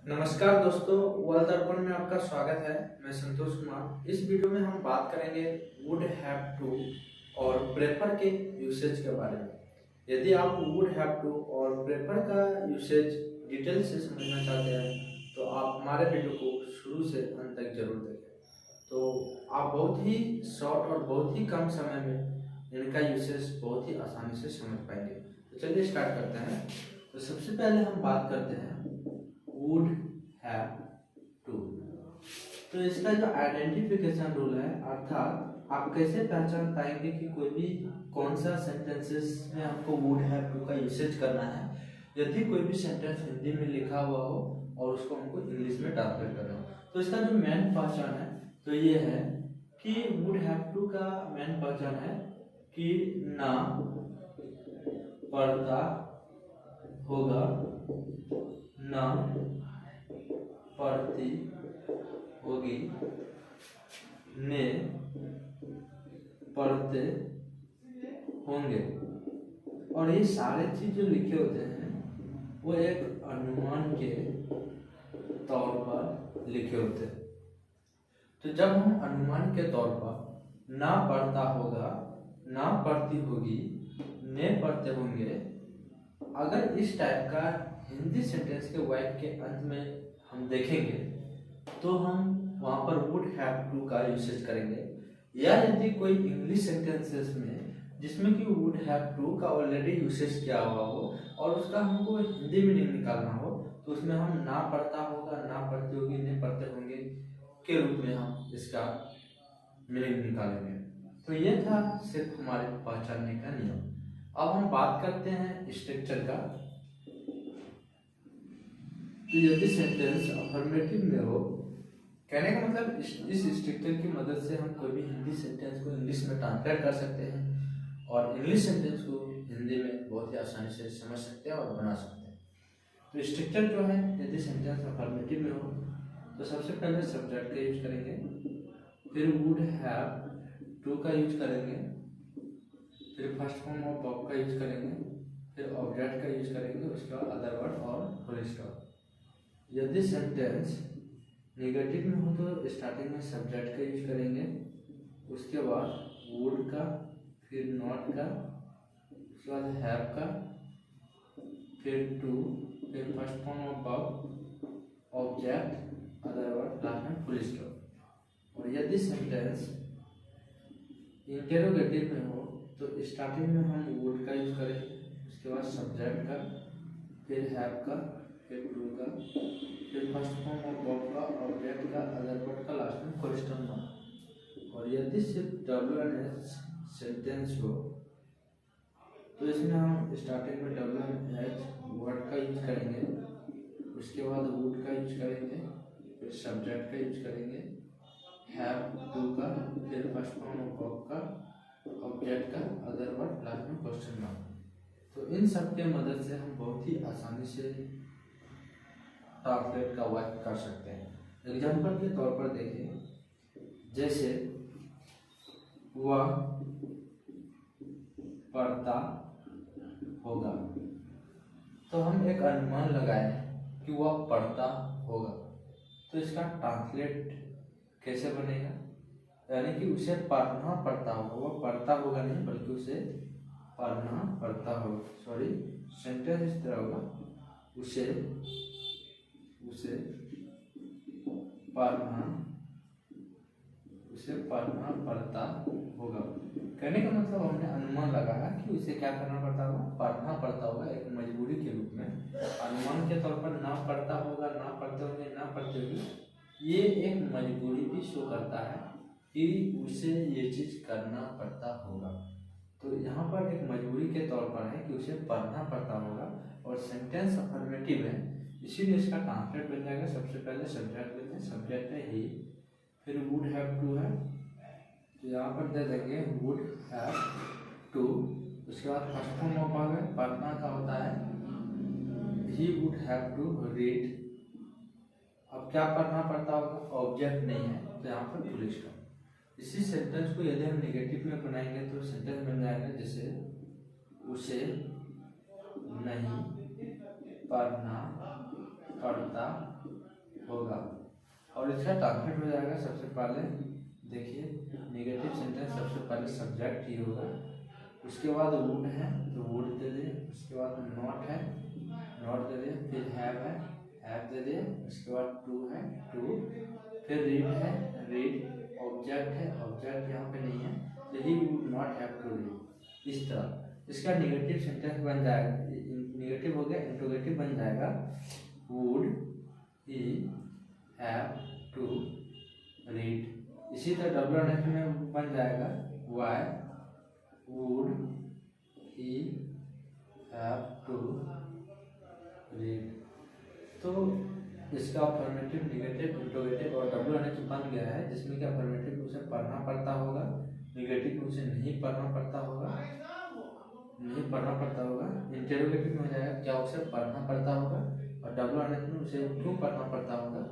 नमस्कार दोस्तों, वर्ल्ड दर्पण में आपका स्वागत है। मैं संतोष कुमार। इस वीडियो में हम बात करेंगे वुड हैव टू और प्रेफर के यूसेज के बारे में। यदि आप वुड हैव टू और प्रेफर का यूसेज डिटेल से समझना चाहते हैं तो आप हमारे वीडियो को शुरू से अंत तक जरूर देखें। तो आप बहुत ही शॉर्ट और बहुत ही कम समय में इनका यूसेज बहुत ही आसानी से समझ पाएंगे। तो चलिए स्टार्ट करते हैं। तो सबसे पहले हम बात करते हैं वुड हैव टू। तो इसका जो आइडेंटिफिकेशन रूल है, अर्थात आप कैसे पहचान पाएंगे कि कोई भी कौन सा सेंटेंसेस में आपको वुड हैव टू का यूसेज करना है। यदि कोई भी सेंटेंस हिंदी में लिखा हुआ हो और उसको हमको इंग्लिश में ट्रांसलेट करना हो, तो इसका जो मेन पहचान है तो ये है कि वुड हैव टू का मेन पहचान है कि ना पढ़ता होगा, ना पढ़ती होगी, ने पढ़ते होंगे। और ये सारे चीज जो लिखे होते हैं वो एक अनुमान के तौर पर लिखे होते हैं। तो जब हम अनुमान के तौर पर ना पढ़ता होगा, ना पढ़ती होगी, ने पढ़ते होंगे, अगर इस टाइप का हिंदी सेंटेंस के वर्ड के अंत में हम देखेंगे तो हम वहां पर वुड हैव टू का यूसेज करेंगे। या यदि कोई इंग्लिश सेंटेंसेस में जिसमें कि वुड हैव टू का ऑलरेडी यूसेज किया हुआ हो और उसका हमको हिंदी मीनिंग निकालना हो, तो उसमें हम ना पढ़ता होगा, ना पढ़ती होगी, ने पढ़ते होंगे के रूप में हम इसका मीनिंग निकालेंगे। तो ये था सिर्फ हमारे पहचानने का नियम। अब हम बात करते हैं स्ट्रक्चर का। तो यदि सेंटेंस अफर्मेटिव में हो, कहने का मतलब इस स्ट्रक्चर की मदद से हम कोई भी हिंदी सेंटेंस को इंग्लिश में ट्रांसलेट कर सकते हैं और इंग्लिश सेंटेंस को हिंदी में बहुत ही आसानी से समझ सकते हैं और बना सकते हैं। तो स्ट्रक्चर जो है, यदि सेंटेंस अफर्मेटिव में हो तो सबसे पहले सब्जेक्ट का यूज करेंगे, फिर वुड हैव टू का यूज करेंगे, फिर फर्स्ट फॉर्म ऑफ वर्ब का यूज करेंगे, फिर ऑब्जेक्ट का यूज करेंगे, उसके बाद अदर वर्ड और फुल स्टॉप। यदि सेंटेंस नेगेटिव में हो तो स्टार्टिंग में सब्जेक्ट का यूज करेंगे, उसके बाद वुड का, फिर नॉट का, उसके बाद हैव का, फिर टू, फिर first form of verb, object, other word, last में फुल स्टॉप। और यदि सेंटेंस इंटेरोगेटिव में हो तो स्टार्टिंग में हम वुड का यूज करेंगे, उसके बाद सब्जेक्ट का, फिर हैव का, फिर टू का, फिर फर्स्ट फॉर्म ऑफ वर्ब का, ऑब्जेक्ट का, अदर वर्ड का, लास्ट में फुल स्टॉप। और यदि सिर्फ WH सेंटेंस हो तो इसमें हम स्टार्टिंग में WH वर्ड का यूज करेंगे, उसके बाद वुड का यूज करेंगे, फिर सब्जेक्ट का यूज करेंगे, हैव टू का, फिर फर्स्ट फॉर्म ऑफ वर्ब का, ऑब्जेक्ट का, अदर वर्ड, लास्ट में क्वेश्चन मार्क। तो इन सब के मदद से हम बहुत ही आसानी से ट्रांसलेट का वर्क कर सकते हैं। एग्जाम्पल के तौर पर देखें, जैसे वह पढ़ता होगा, तो हम एक अनुमान लगाए कि वह पढ़ता होगा। तो इसका ट्रांसलेट कैसे बनेगा, यानी कि उसे पढ़ना पड़ता होगा, वह पढ़ता होगा नहीं बल्कि उसे पढ़ना पड़ता होगा। सॉरी, सेंटेंस इस तरह होगा, उसे पढ़ना पड़ता होगा। कहने का मतलब हमने अनुमान लगाया कि उसे क्या करना पड़ता होगा, पढ़ना पड़ता होगा, एक मजबूरी के रूप में। अनुमान के तौर पर ना पढ़ता होगा, ना पढ़ते होंगे, ना पढ़ते होगी, ये एक मजबूरी भी शो करता है कि उसे ये चीज करना पड़ता होगा। तो यहाँ पर एक मजबूरी के तौर पर है कि उसे पढ़ना पड़ता होगा और सेंटेंस अफर्मेटिव है, इसीलिए इसका ट्रांसलेट बन जाएगा। सबसे पहले सब्जेक्ट लेते हैं, सब्जेक्ट है ही, फिर वुड हैव टू है, तो यहाँ पर दे देंगे वुड हैव टू, उसके बाद फर्स्ट फॉर्म ऑफ वर्ब है, पढ़ना का होता है he would have to read. अब क्या पढ़ना पड़ता होगा, ऑब्जेक्ट नहीं है तो यहाँ पर फुल स्टॉप। इसी सेंटेंस को यदि हम नेगेटिव में बनाएंगे तो सेंटेंस बन जाएगा जैसे उसे नहीं पढ़ना पड़ता होगा और इसका टारगेट हो जाएगा। सबसे पहले देखिए नेगेटिव सेंटेंस सबसे पहले सब्जेक्ट ही होगा, उसके बाद वुड है तो वुड दे दिए, उसके बाद नॉट है नॉट दे दिए, फिर हैव है हैव दे दिए, उसके बाद टू है टू, फिर रीड है रीड, ऑब्जेक्ट है ऑब्जेक्ट यहाँ पे नहीं है तो he would not have to read. इस तरह इसका नेगेटिव सेंटेंस बन जाएगा, नेगेटिव हो गया, इंट्रोगेटिव बन जाएगा would he have to read. इसी तरह WNF में बन जाएगा why would he have to read. तो इसका अफर्मेटिव, नेगेटिव, इंट्रोगेटिव और WNF बन गया है, जिसमें कि अफर्मेटिव उसे पढ़ना पड़ता होगा, नेगेटिव उसे नहीं पढ़ना पड़ता होगा, इंटरोगेटिव में हो जाएगा क्या उसे पढ़ना पड़ता होगा, और WNF में उसे क्यों पढ़ना पड़ता होगा।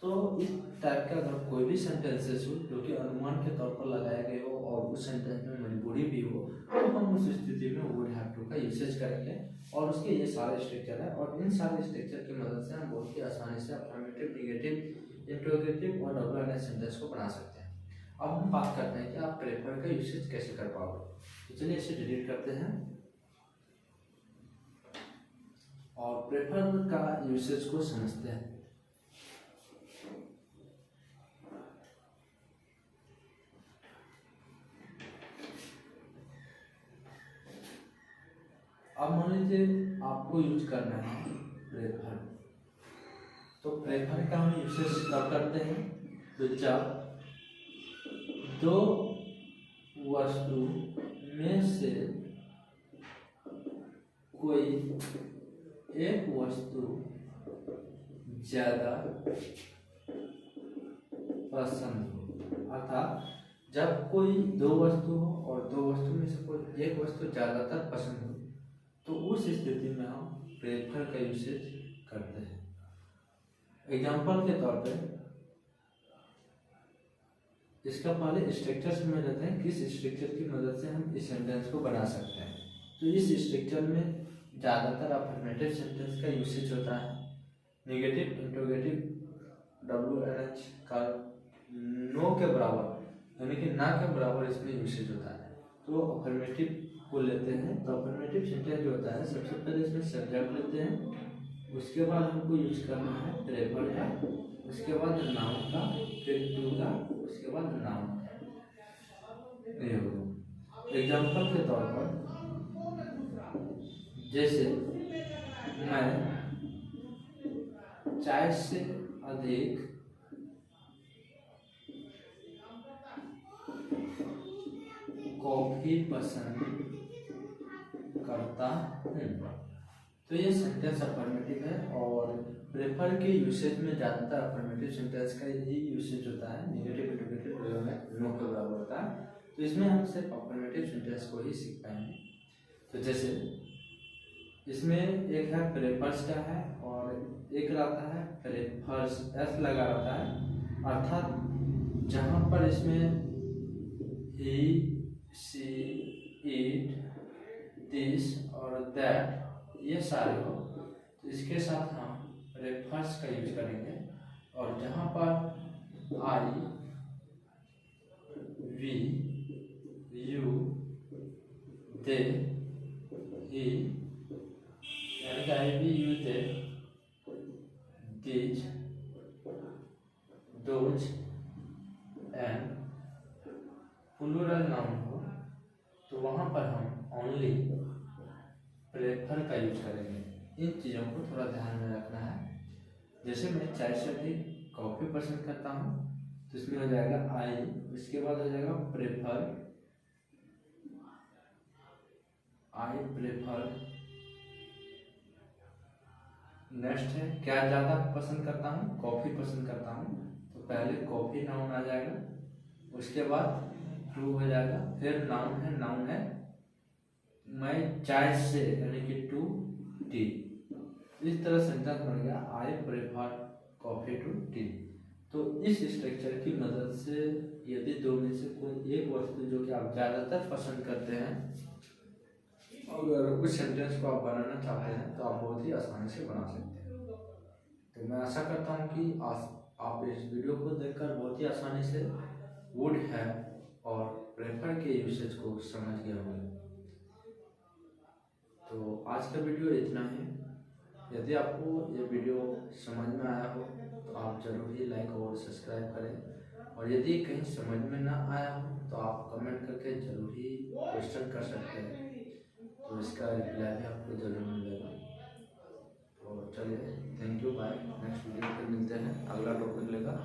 तो इस टाइप का अगर कोई भी सेंटेंसेस हो जो कि अनुमान के तौर पर लगाए गए हो और उस सेंटेंस में मजबूरी भी हो, तो हम उस स्थिति में वुड हैव टू का यूसेज करेंगे और उसके ये सारे स्ट्रक्चर है और इन सारे स्ट्रक्चर की मदद से हम बहुत ही आसानी से अफर्मेटिव, नेगेटिव, इंट्रोगेटिव और WNF सेंटेंस को बना सकते हैं। अब हम बात करते हैं कि आप प्रेफर का यूसेज कैसे कर पाओगे। तो चलिए इसे डिलीट करते हैं और प्रेफर का यूसेज को समझते हैं। अब मान लीजिए आपको यूज करना है प्रेफर, तो प्रेफर का हम यूसेज कब करते हैं, तो जब दो वस्तु में से कोई एक वस्तु ज्यादा पसंद हो, अर्थात जब कोई दो वस्तु हो और दो वस्तु में से कोई एक वस्तु ज्यादातर पसंद हो, तो उस स्थिति में हम प्रेफर का यूसेज करते हैं। एग्जाम्पल के तौर पे इसका पहले स्ट्रक्चर समझ लेते हैं, किस स्ट्रक्चर की मदद से हम इस सेंटेंस को बना सकते हैं। तो इस स्ट्रक्चर में ज़्यादातर अफर्मेटिव सेंटेंस का यूसेज होता है, नेगेटिव, इंट्रोगेटिव, WNH का नो के बराबर यानी कि ना के बराबर इसमें यूसेज होता है। तो अफर्मेटिव को लेते हैं, तो अफर्मेटिव सेंटेंस जो होता है सबसे पहले इसमें सब्जेक्ट लेते हैं, उसके बाद हमको यूज करना है प्रेफर का, उसके बाद नाउन का, फिर टू का, उसके बाद नाउन का। एग्जाम्पल के तौर पर जैसे मैं चाय से अधिक कॉफी पसंद करता हूँ, तो ये सेंटेंस अफर्मेटिव है और प्रेफर के यूसेज में ज़्यादातर अफर्मेटिव सेंटेंस का ही यूसेज होता है, नेगेटिव, इंट्रोगेटिव में नो के बराबर होता है। तो इसमें हम सिर्फ अफर्मेटिव सेंटेंस को ही सीख पाएंगे। तो जैसे इसमें एक है प्रेफर्स का है और एक रहता है प्रेफर्स, एस लगा रहता है, अर्थात जहाँ पर इसमें ही, सी, इट, दिस और दैट ये सारे हो, तो इसके साथ हम प्रेफर्स का यूज करेंगे। और जहाँ पर आई, वी, यू, दे, ही यानी कि I, we, you, they, these, those and plural noun हो, तो वहाँ पर हम ओनली प्रेफर का यूज करेंगे। इन चीज़ों को थोड़ा ध्यान में रखना है। जैसे मैं चाय से अधिक कॉफ़ी पसंद करता हूँ, तो इसमें हो जाएगा आई, उसके बाद हो जाएगा प्रेफर, आई प्रेफर। नेक्स्ट है क्या ज़्यादा पसंद करता हूँ, कॉफ़ी पसंद करता हूँ, तो पहले कॉफ़ी नाउन आ जाएगा, उसके बाद टू हो जाएगा, फिर नाउन है मैं चाय से यानी कि टू टी। इस तरह सेंटेंस बन गया I prefer coffee to tea. तो इस स्ट्रक्चर की मदद से यदि दो में से कोई एक वस्तु जो कि आप ज़्यादातर पसंद करते हैं, अगर उस सेंटेंस को आप बनाना चाहते हैं तो आप बहुत ही आसानी से बना सकते हैं। तो तो मैं आशा करता हूँ कि आप इस वीडियो को देखकर बहुत ही आसानी से वुड हैव और प्रेफर के यूसेज को समझ गए होंगे। तो आज का वीडियो इतना ही। यदि आपको ये वीडियो समझ में आया हो तो आप जरूर ही लाइक और सब्सक्राइब करें, और यदि कहीं समझ में ना आया हो तो आप कमेंट करके जरूर ही क्वेश्चन कर सकते हैं, तो इसका रिप्लाई भी आपको जरूर मिलेगा। तो चलिए, thank you, bye. Next video पे मिलते हैं, अगला टॉपिक लेकर।